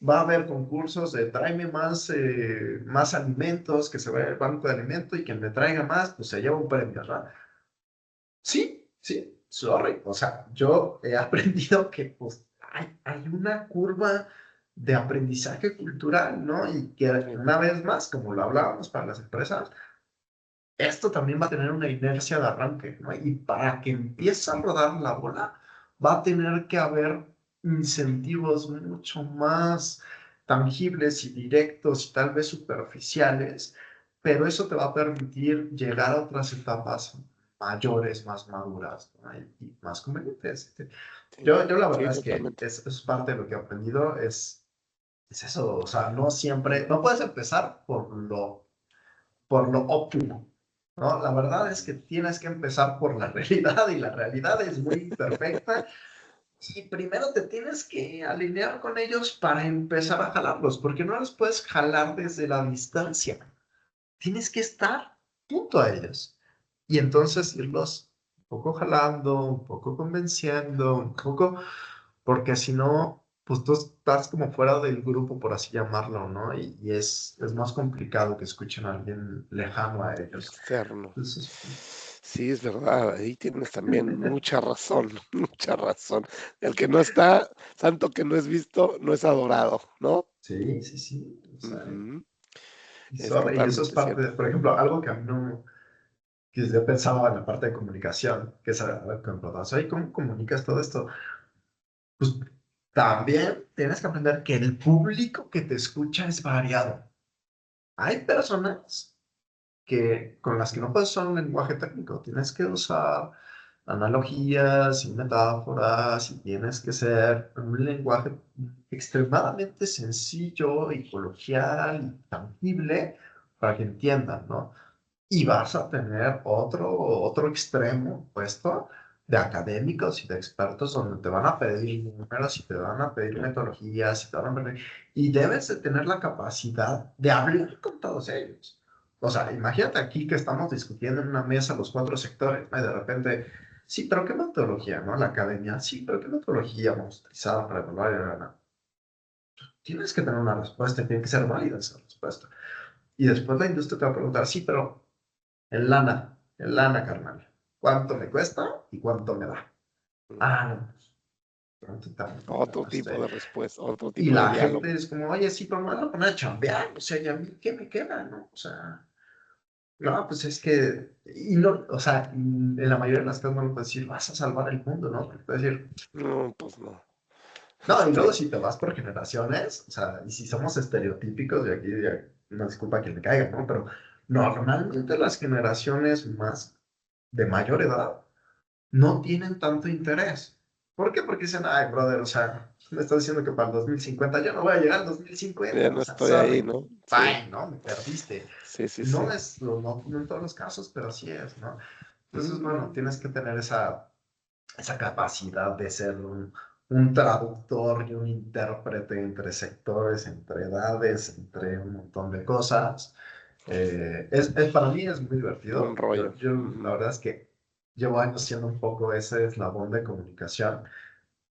Va a haber concursos de tráeme más alimentos, que se vaya al banco de alimentos y quien me traiga más, pues se lleva un premio, ¿no? Sí, sí, sorry. O sea, yo he aprendido que pues hay una curva de aprendizaje cultural, ¿no? Y que Sí, una vez más, como lo hablábamos para las empresas, esto también va a tener una inercia de arranque, ¿no? Y para que empiece a rodar la bola, va a tener que haber incentivos mucho más tangibles y directos y tal vez superficiales, pero eso te va a permitir llegar a otras etapas mayores, más maduras, ¿no? Y más convenientes. sí, Yo la sí, verdad es que totalmente. es parte de lo que he aprendido, es eso, o sea, no siempre, no puedes empezar por lo óptimo, ¿no? La verdad es que tienes que empezar por la realidad y la realidad es muy imperfecta y primero te tienes que alinear con ellos para empezar a jalarlos, porque no los puedes jalar desde la distancia, tienes que estar junto a ellos y entonces irlos un poco jalando, un poco convenciendo, un poco porque si no, pues tú estás como fuera del grupo, por así llamarlo, ¿no? Y es más complicado que escuchen a alguien lejano a ellos. Externo. Entonces, Sí, es verdad, ahí tienes también mucha razón, mucha razón. El que no está, santo que no es visto, no es adorado, ¿no? sí, sí, sí. O sea, Ujú. y, Es y eso es totalmente parte de, cierto. por ejemplo, algo que a mí no, que yo pensaba en la parte de comunicación, que es algo que me preguntaba, oye, ¿cómo comunicas todo esto? Pues también tienes que aprender que el público que te escucha es variado. Hay personas con las que no puedes usar un lenguaje técnico. Tienes que usar analogías y metáforas y tienes que ser un lenguaje extremadamente sencillo y coloquial y tangible para que entiendan, ¿no? Y vas a tener otro extremo puesto de académicos y de expertos donde te van a pedir números y te van a pedir metodologías y te van a pedir... Y debes de tener la capacidad de hablar con todos ellos. O sea, imagínate aquí que estamos discutiendo en una mesa los cuatro sectores, ¿no? Y de repente, sí, pero ¿qué metodología, no? La academia, sí, pero ¿qué metodología vamos a utilizar para evaluar? Tienes que tener una respuesta y tiene que ser válida esa respuesta. Y después la industria te va a preguntar, sí, pero en lana, carnal. ¿Cuánto me cuesta y cuánto me da? Mm. Ah, no, pues, pronto también, Otro tipo de respuesta, otro y tipo de la gente diálogo. es como, oye, sí, pero me van a poner a chambear, o sea, ¿y a mí qué me queda, no? O sea, No, pues es que, y no, o sea, en la mayoría de las cosas no lo puedes decir, vas a salvar el mundo, ¿no? Porque puedes decir, No, pues no. no, y luego Este, si te vas por generaciones, o sea, y si somos estereotípicos, y aquí ya, no disculpa que me caiga, ¿no? Pero normalmente las generaciones más de mayor edad no tienen tanto interés. ¿Por qué? Porque dicen, ay, brother, o sea, me estás diciendo que para el 2050 yo no voy a llegar al ya 2050, o no sea, estoy ahí, sorry, ¿no? Sí, bye, ¿no? Me perdiste. sí, sí, No sí. es, no, no en todos los casos, pero así es, ¿no? Entonces, bueno, Mm, tienes que tener esa capacidad de ser un traductor y un intérprete entre sectores, entre edades, entre un montón de cosas. Para mí es muy un divertido. rollo. La verdad es que llevo años siendo un poco ese eslabón de comunicación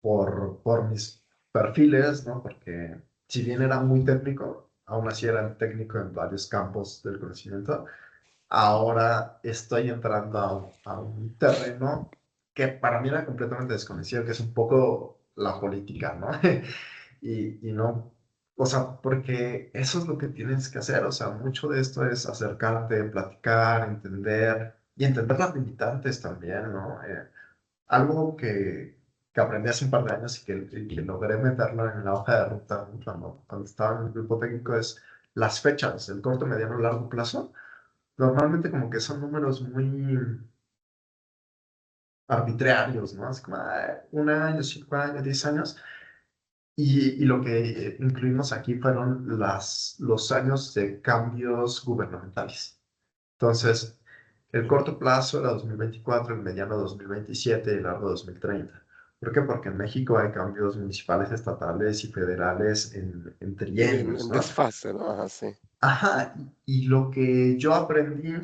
por mis perfiles, ¿no? Porque si bien era muy técnico, aún así era técnico en varios campos del conocimiento. Ahora estoy entrando a un terreno que para mí era completamente desconocido, que es un poco la política, ¿no? Y no, o sea, porque eso es lo que tienes que hacer, o sea, mucho de esto es acercarte, platicar, entender y entender las limitantes también, ¿no? Algo que aprendí hace un par de años y que logré meterlo en la hoja de ruta, ¿no? Cuando estaba en el grupo técnico es las fechas, el corto, mediano, largo plazo. Normalmente como que son números muy arbitrarios, ¿no? Es como un año, 5 años, 10 años. Y lo que incluimos aquí fueron los años de cambios gubernamentales. Entonces, el corto plazo era 2024, el mediano 2027 y el largo 2030. ¿Por qué? Porque en México hay cambios municipales, estatales y federales en Sí, trienios, en ¿no? desfase, ¿no? Ajá, sí. Ajá, y lo que yo aprendí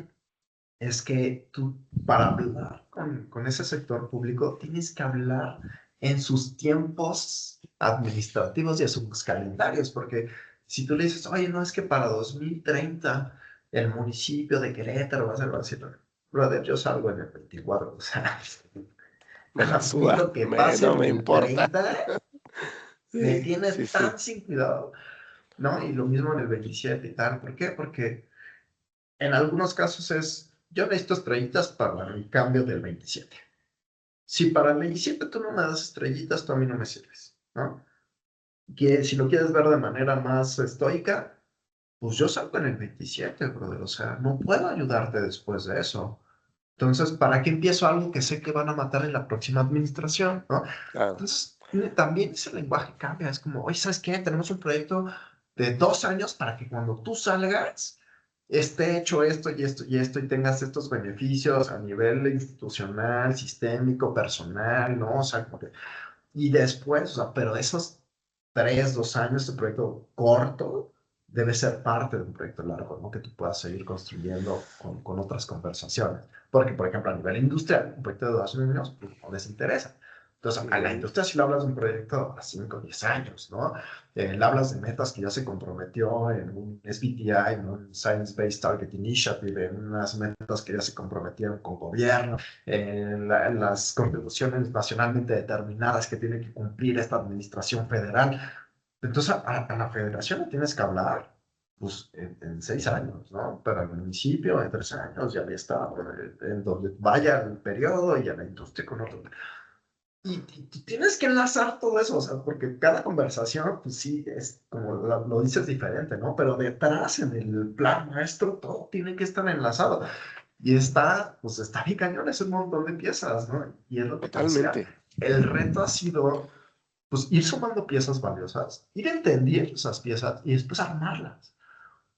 es que tú, para hablar con ese sector público, tienes que hablar en sus tiempos administrativos y en sus calendarios, porque si tú le dices, oye, no es que para 2030 el municipio de Querétaro va a ser, va a decir, brother, yo salgo en el 24, o sea, Me la a mí suda, lo que pase no en me el importa. 30 me Sí, tiene sí, sí. tan sin cuidado, ¿no? Y lo mismo en el 27 y tal, ¿por qué? Porque en algunos casos es, yo necesito estrellitas para el cambio del 27. Si para el 27 tú no me das estrellitas, tú a mí no me sirves, ¿no? Que si lo quieres ver de manera más estoica, pues yo salgo en el 27, brother. O sea, no puedo ayudarte después de eso. Entonces, ¿para qué empiezo algo que sé que van a matar en la próxima administración, ¿no? Claro, Entonces, también ese lenguaje cambia. Es como, oye, ¿sabes qué? Tenemos un proyecto de 2 años para que cuando tú salgas esté hecho esto y esto y esto y tengas estos beneficios a nivel institucional, sistémico, personal, ¿no? O sea, como que y después, o sea, pero esos 3, 2 años de proyecto corto debe ser parte de un proyecto largo, ¿no? Que tú puedas seguir construyendo con otras conversaciones. Porque, por ejemplo, a nivel industrial, un proyecto de 2 años, pues no les interesa. Entonces, a la ujú, industria sí le hablas de un proyecto a 5 o 10 años, ¿no? Le hablas de metas que ya se comprometió en un SBTI, en un Science Based Target Initiative, en unas metas que ya se comprometieron con gobierno, las contribuciones nacionalmente determinadas que tiene que cumplir esta administración federal. Entonces, a la federación le tienes que hablar pues, en 6 años, ¿no? Pero al municipio en 3 años ya está, en donde vaya el periodo y a la industria con otro. Y tú tienes que enlazar todo eso, o sea, porque cada conversación, pues sí, es como lo dices diferente, ¿no? Pero detrás, en el plan maestro, todo tiene que estar enlazado. Y pues está bien cañón, es un montón de piezas, ¿no? Y es lo que te decía, totalmente. el reto ha sido, pues, ir sumando piezas valiosas, ir entendiendo esas piezas y después armarlas.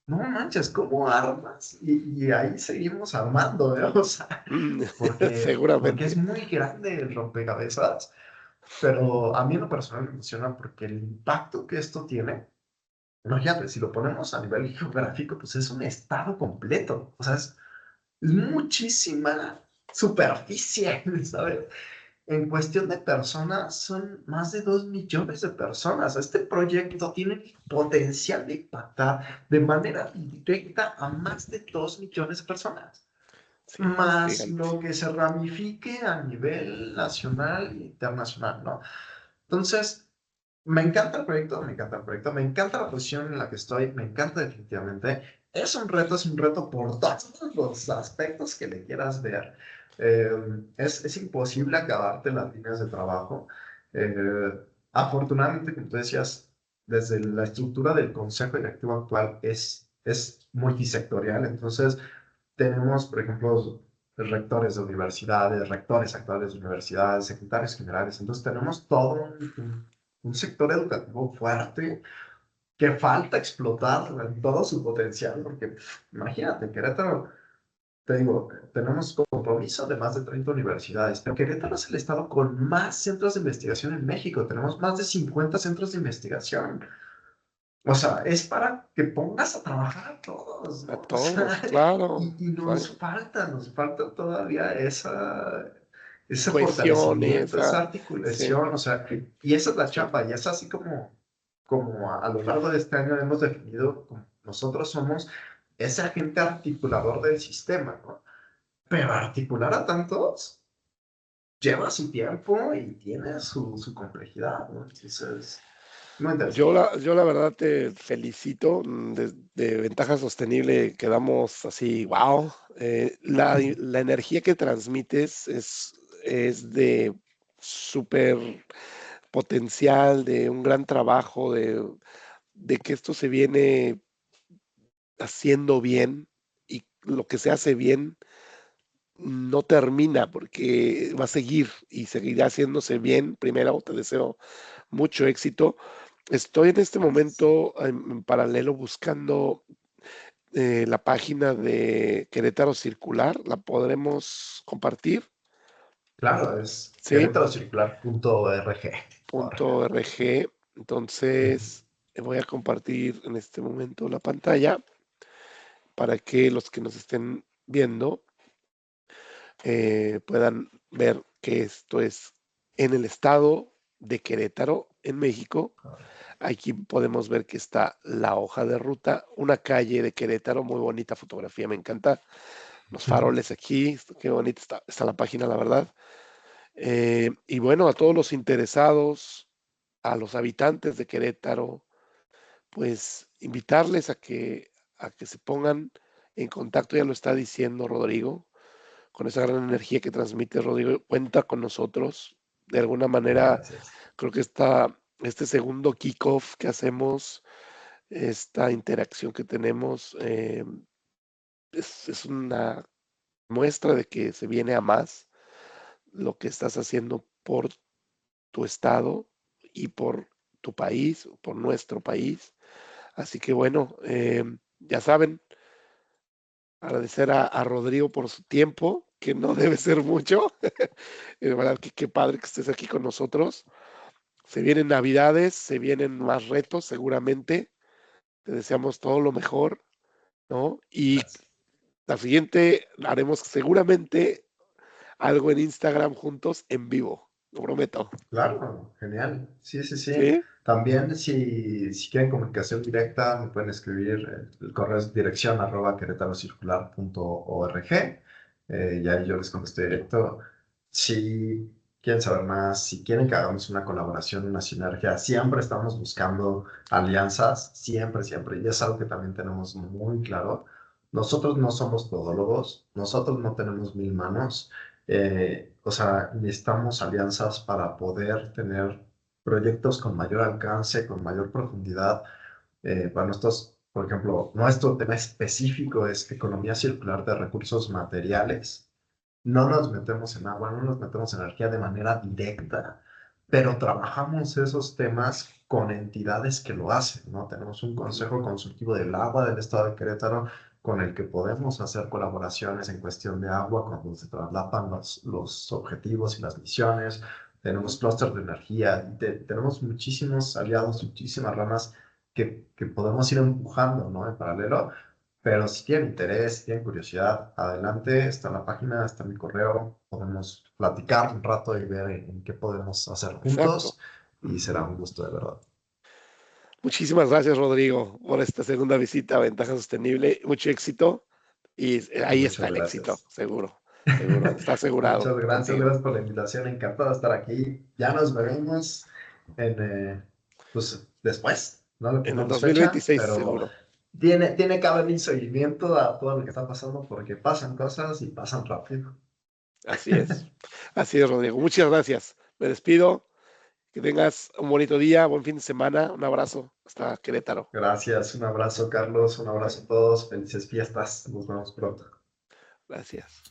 No manches, ¿cómo armas? Y ahí seguimos armando, ¿eh? O sea, Mm, porque es seguramente. muy grande el rompecabezas, pero a mí en lo personal me emociona porque el impacto que esto tiene, imagínate, si lo ponemos a nivel geográfico, pues es un estado completo, o sea, es muchísima superficie, ¿sabes? En cuestión de personas, son más de 2 millones de personas. Este proyecto tiene el potencial de impactar de manera directa a más de 2 millones de personas, Sí, es más gigante. lo que se ramifique a nivel nacional e internacional, ¿no? Entonces, me encanta el proyecto, me encanta el proyecto, me encanta la posición en la que estoy, me encanta definitivamente. es un reto por todos los aspectos que le quieras ver. Es imposible acabarte las líneas de trabajo. Afortunadamente, como tú decías, desde la estructura del consejo directivo actual es multisectorial, entonces tenemos, por ejemplo, rectores de universidades, rectores actuales de universidades, secretarios generales, entonces tenemos todo un sector educativo fuerte que falta explotar en todo su potencial, porque imagínate, Querétaro, te digo, tenemos compromiso de más de 30 universidades, pero Querétaro es el estado con más centros de investigación en México, tenemos más de 50 centros de investigación. O sea, es para que pongas a trabajar a todos, A ¿no? O todos, sea, claro. y nos falta todavía ese Cohesión, fortalecimiento, esa esa, sí, articulación, o sea, y esa es la sí. chamba, y es así como a lo largo de este año hemos definido, como nosotros somos ese agente articulador del sistema, ¿no? Pero articular a tantos lleva su tiempo y tiene su complejidad, ¿no? Entonces, muy interesante. Yo la verdad te felicito. De Ventaja Sostenible quedamos así, wow. La energía que transmites es de súper potencial, de un gran trabajo, de que esto se viene haciendo bien y lo que se hace bien no termina porque va a seguir y seguirá haciéndose bien. Primero, te deseo mucho éxito. Estoy en este Gracias. momento en paralelo buscando la página de Querétaro Circular. ¿La podremos compartir? Claro, es Sí, querétarocircular.org. punto .rg. Entonces, voy a compartir en este momento la pantalla para que los que nos estén viendo puedan ver que esto es en el estado de Querétaro, en México. Aquí podemos ver que está la hoja de ruta, una calle de Querétaro, muy bonita fotografía, me encanta. Los faroles aquí, qué bonita está la página, la verdad. Y bueno, a todos los interesados, a los habitantes de Querétaro, pues invitarles a que se pongan en contacto, ya lo está diciendo Rodrigo, con esa gran energía que transmite Rodrigo, cuenta con nosotros. De alguna manera, Gracias. creo que este segundo kickoff que hacemos, esta interacción que tenemos, es una muestra de que se viene a más lo que estás haciendo por tu estado y por tu país, por nuestro país. Así que bueno, ya saben, agradecer a Rodrigo por su tiempo, que no debe ser mucho. De verdad que qué padre que estés aquí con nosotros. Se vienen navidades, se vienen más retos seguramente. Te deseamos todo lo mejor, ¿no? Y Gracias. la siguiente haremos seguramente algo en Instagram juntos en vivo, lo prometo. Claro, genial. Sí, sí, sí. ¿Sí? También si quieren comunicación directa, me pueden escribir. El correo es dirección @querétarocircular.org. Y ahí yo les contesto directo. Si quieren saber más, si quieren que hagamos una colaboración, una sinergia, siempre estamos buscando alianzas, siempre, siempre. Y es algo que también tenemos muy claro. Nosotros no somos todólogos, nosotros no tenemos mil manos. O sea, necesitamos alianzas para poder tener proyectos con mayor alcance, con mayor profundidad. Para nosotros, por ejemplo, nuestro tema específico es economía circular de recursos materiales. No nos metemos en agua, no nos metemos en energía de manera directa, pero trabajamos esos temas con entidades que lo hacen, ¿no? Tenemos un consejo consultivo del agua del estado de Querétaro con el que podemos hacer colaboraciones en cuestión de agua cuando se traslapan los objetivos y las misiones. Tenemos clúster de energía, y tenemos muchísimos aliados, muchísimas ramas que podemos ir empujando, ¿no? En paralelo. Pero si tienen interés, si tienen curiosidad, adelante, está la página, está mi correo, podemos platicar un rato y ver en qué podemos hacer Exacto. juntos y será un gusto de verdad. Muchísimas gracias, Rodrigo, por esta segunda visita a Ventaja Sostenible. Mucho éxito y ahí está Muchas el éxito, gracias. seguro, seguro, está asegurado Muchas contigo. gracias por la invitación, encantado de estar aquí. Ya nos veremos en, pues después, no le En el pongamos fecha, 2026, pero seguro. tiene que haber un seguimiento a todo lo que está pasando porque pasan cosas y pasan rápido. Así es, Rodrigo. Muchas gracias. Me despido. Que tengas un bonito día, buen fin de semana. Un abrazo hasta Querétaro. Gracias, un abrazo Carlos, un abrazo a todos, felices fiestas, nos vemos pronto. Gracias.